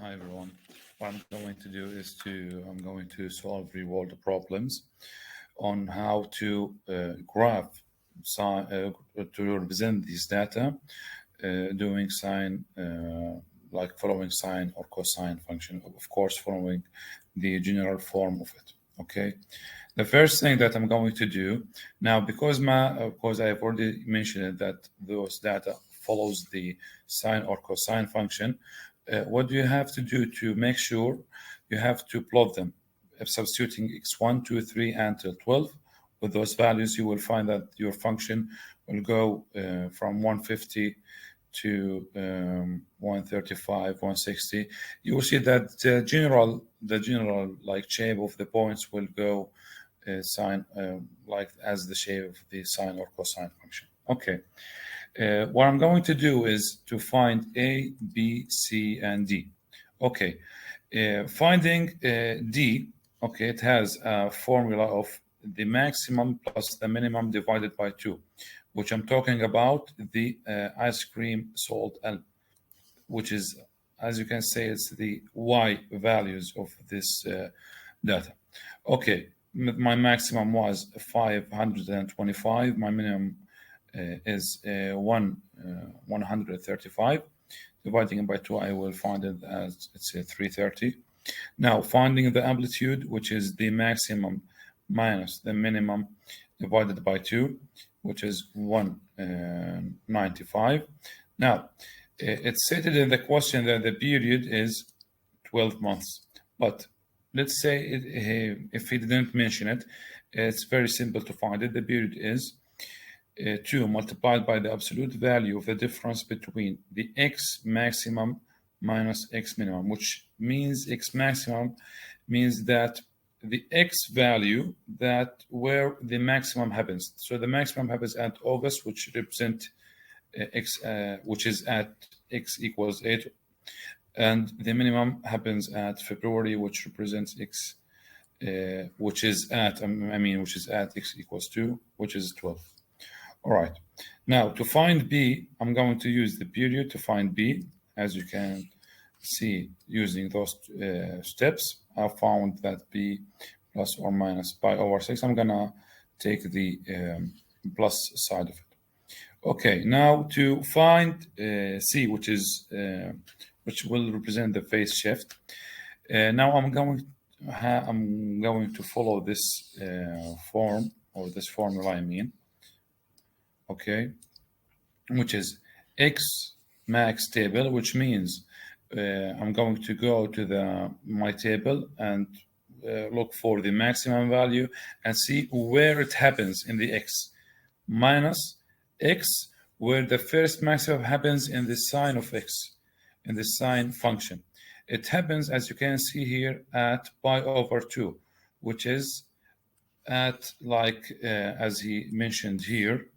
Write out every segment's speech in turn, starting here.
Hi everyone. What I'm going to do is I'm going to solve real world problems on how to graph to represent this data doing sine like following sine or cosine function, of course following the general form of it. Okay. The first thing that I'm going to do now, because I've already mentioned that those data follows the sine or cosine function, what do you have to do to make sure? You have to plot them, substituting x1, 2, 3 until 12. With those values, you will find that your function will go from 150 to 135, 160. You will see that the general like shape of the points will go sine like as the shape of the sine or cosine function. Okay. What I'm going to do is to find A, B, C, and D. Okay, finding D, okay, it has a formula of the maximum plus the minimum divided by 2, which I'm talking about the ice cream salt L, which is, as you can say, it's the Y values of this data. Okay, my maximum was 525, my minimum is 135. Dividing it by 2, I will find it as it's 330. Now, finding the amplitude, which is the maximum minus the minimum divided by 2, which is 195. Now, it's stated in the question that the period is 12 months. But let's say if he didn't mention it, it's very simple to find it. The period is 2 multiplied by the absolute value of the difference between the x maximum minus x minimum, which means x maximum means that the x value that where the maximum happens. So the maximum happens at August, which represent x, which is at x equals 8, and the minimum happens at February, which represents x, which is at which is at x equals 2, which is 12. All right. Now to find B, I'm going to use the period to find B. As you can see, using those steps, I found that B plus or minus pi over 6. I'm gonna take the plus side of it. Okay. Now to find C, which which will represent the phase shift. Now I'm going to follow this form or this formula. Okay, which is x max table, which means I'm going to go to my table and look for the maximum value and see where it happens in the x, minus x, where the first maximum happens in the sine of x, in the sine function. It happens, as you can see here, at pi over 2, which is at as he mentioned here,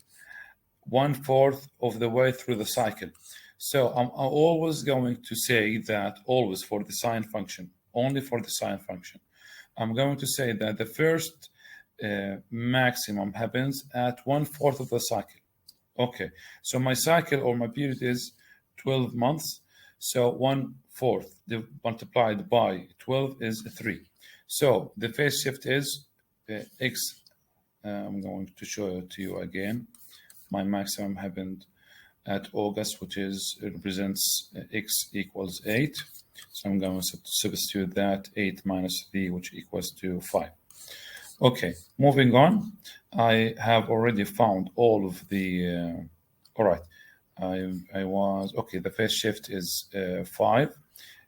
1/4 of the way through the cycle. So I'm always going to say that, always for the sine function, only for the sine function, I'm going to say that the first maximum happens at 1/4 of the cycle. Okay, so my cycle or my period is 12 months. So 1/4 multiplied by 12 is 3. So the phase shift is x. I'm going to show it to you again. My maximum happened at August, which represents x equals 8. So I'm going to substitute that 8 minus 3, which equals to 5. Okay, moving on. I have already found all of the. All right, okay. The phase shift is 5.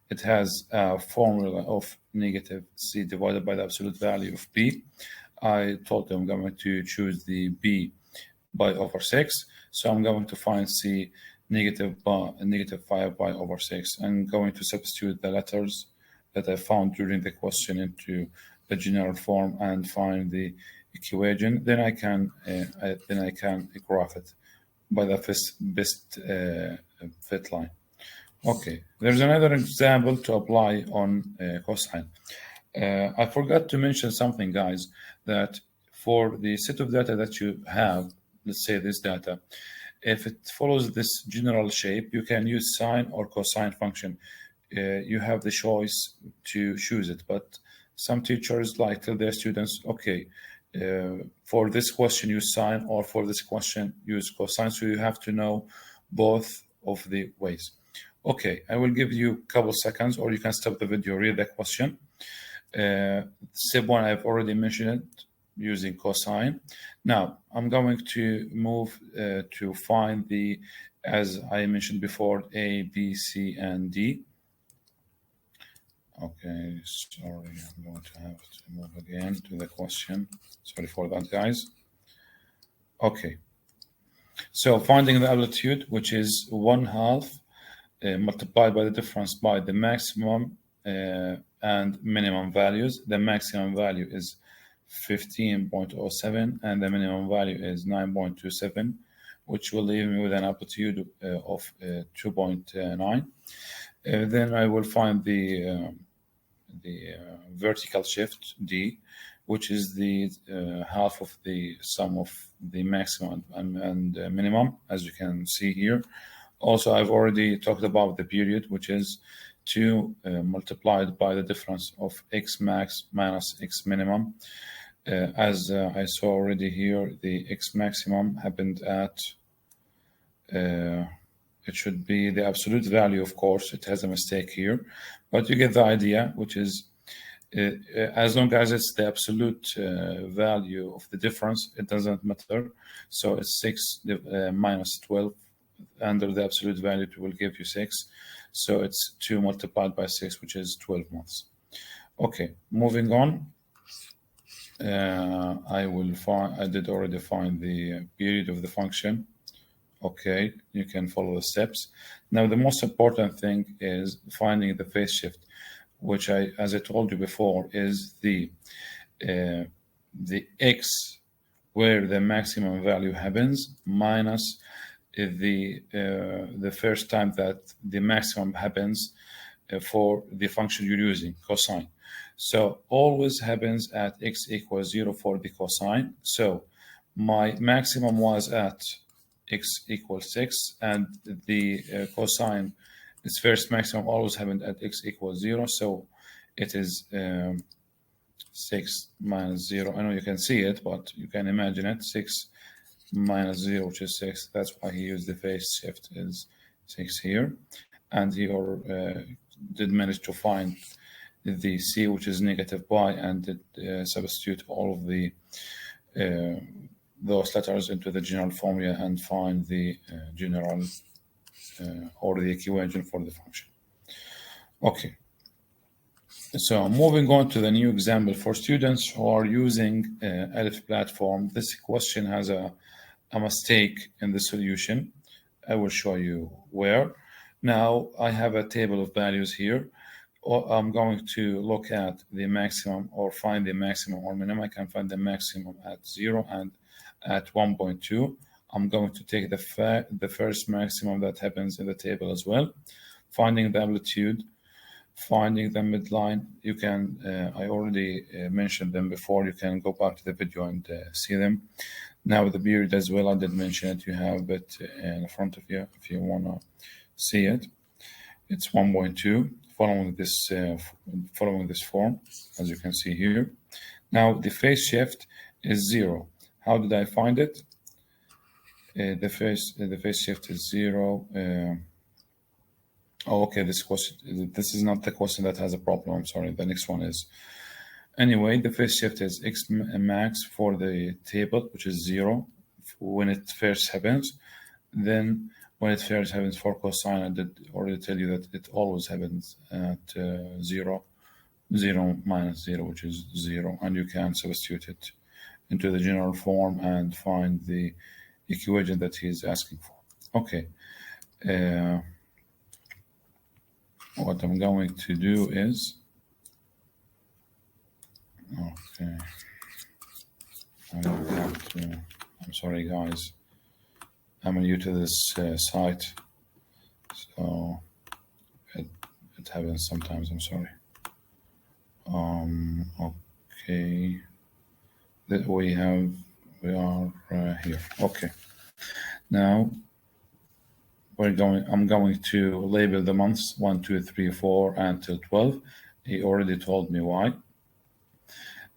It has a formula of negative c divided by the absolute value of b. I told them I'm going to choose the b by over 6. So I'm going to find c negative 5 by over 6. I'm going to substitute the letters that I found during the question into the general form and find the equation. Then I can graph it by the best fit line. Okay, there's another example to apply on cosine. I forgot to mention something, guys, that for the set of data that you have, let's say this data, if it follows this general shape, you can use sine or cosine function. you have the choice to choose it. But some teachers like tell their students, okay, for this question use sine, or for this question use cosine. So you have to know both of the ways. Okay, I will give you a couple seconds, or you can stop the video, read the question. Step one, I've already mentioned it, using cosine. Now I'm going to move to find the, as I mentioned before, A, B, C, and D. Okay, sorry, I'm going to have to move again to the question. Sorry for that, guys. Okay, so finding the amplitude, which is 1/2 multiplied by the difference by the maximum and minimum values. The maximum value is 15.07 and the minimum value is 9.27, which will leave me with an amplitude of 2.9. Then I will find the vertical shift D, which is the half of the sum of the maximum and minimum, as you can see here. Also, I've already talked about the period, which is 2 multiplied by the difference of x max minus x minimum. As I saw already here, the x maximum happened at, it should be the absolute value, of course. It has a mistake here, but you get the idea, which is as long as it's the absolute value of the difference, it doesn't matter. So it's 6 minus 12. Under the absolute value, it will give you 6. So it's 2 multiplied by 6, which is 12 months. Okay, moving on. I did already find the period of the function. Okay, you can follow the steps. Now, the most important thing is finding the phase shift, which as I told you before, is the x where the maximum value happens minus the first time that the maximum happens for the function you're using, cosine. So always happens at x equals 0 for the cosine. So my maximum was at x equals 6, and the cosine, its first maximum always happened at x equals 0. So it is 6 minus 0. I know you can see it, but you can imagine it. 6 minus 0, which is 6. That's why he used the phase shift is 6 here. And he did manage to find the c, which is negative pi, and did substitute all of the those letters into the general formula and find the general or the equation for the function. Okay. So moving on to the new example for students who are using ELF platform. This question has a mistake in the solution. I will show you where. Now I have a table of values here. I'm going to look at the maximum or find the maximum or minimum. I can find the maximum at 0 and at 1.2. I'm going to take the first maximum that happens in the table as well. Finding the amplitude, finding the midline. You can, I already mentioned them before. You can go back to the video and see them. Now the period as well, I did mention it. You have it in front of you if you want to see it. It's 1.2 following this form, as you can see here. Now the phase shift is 0. How did I find it? The phase shift is 0. Oh, okay, this is not the question that has a problem. I'm sorry, the next one is. Anyway, the phase shift is x max for the table, which is 0 when it first happens. Then when it first happens for cosine, I did already tell you that it always happens at 0, 0 minus 0, which is 0. And you can substitute it into the general form and find the equation that he's asking for. Okay. What I'm going to do is, okay, I'm sorry guys, I'm new to this site, so it happens sometimes, I'm sorry. Okay, that we are here. Okay, now I'm going to label the months 1, 2, 3, 4 until 12. He already told me why.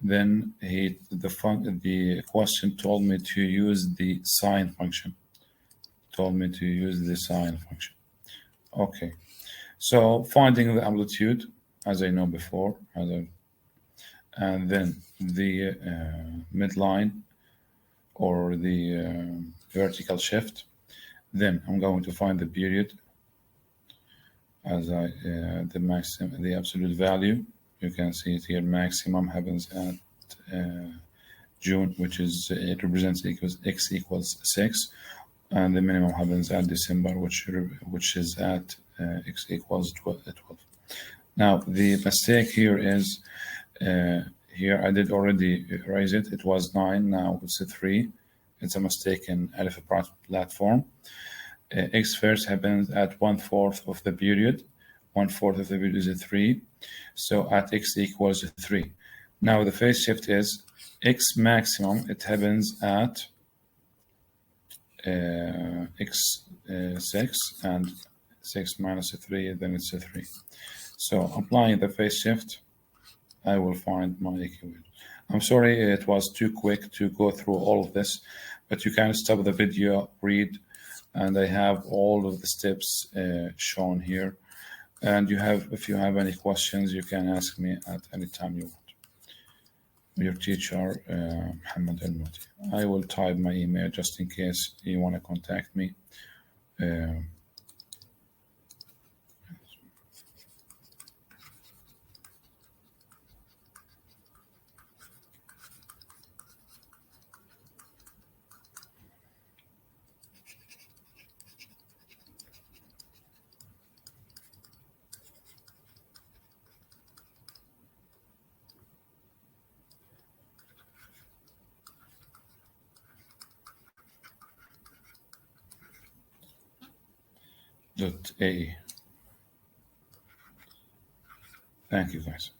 Then the question told me to use the sine function. Okay. So finding the amplitude, as I know before, and then the midline or the vertical shift. Then I'm going to find the period as the absolute value. You can see it here. Maximum happens at June, which is it represents x equals 6, and the minimum happens at December, which is at x equals 12. Now the mistake here is here I did already raise it. It was 9. Now it's a 3. It's a mistake in Alpha platform. X first happens at 1/4 of the period. 1/4 of the period is a 3. So at x equals 3. Now the phase shift is x maximum. It happens at x 6, and 6 minus a 3, then it's a 3. So applying the phase shift, I will find my equation. I'm sorry it was too quick to go through all of this, but you can stop the video, read, and I have all of the steps shown here. And if you have any questions, you can ask me at any time you want. Your teacher, Muhammad Al-Moti. I will type my email just in case you want to contact me. .ae. Thank you, guys.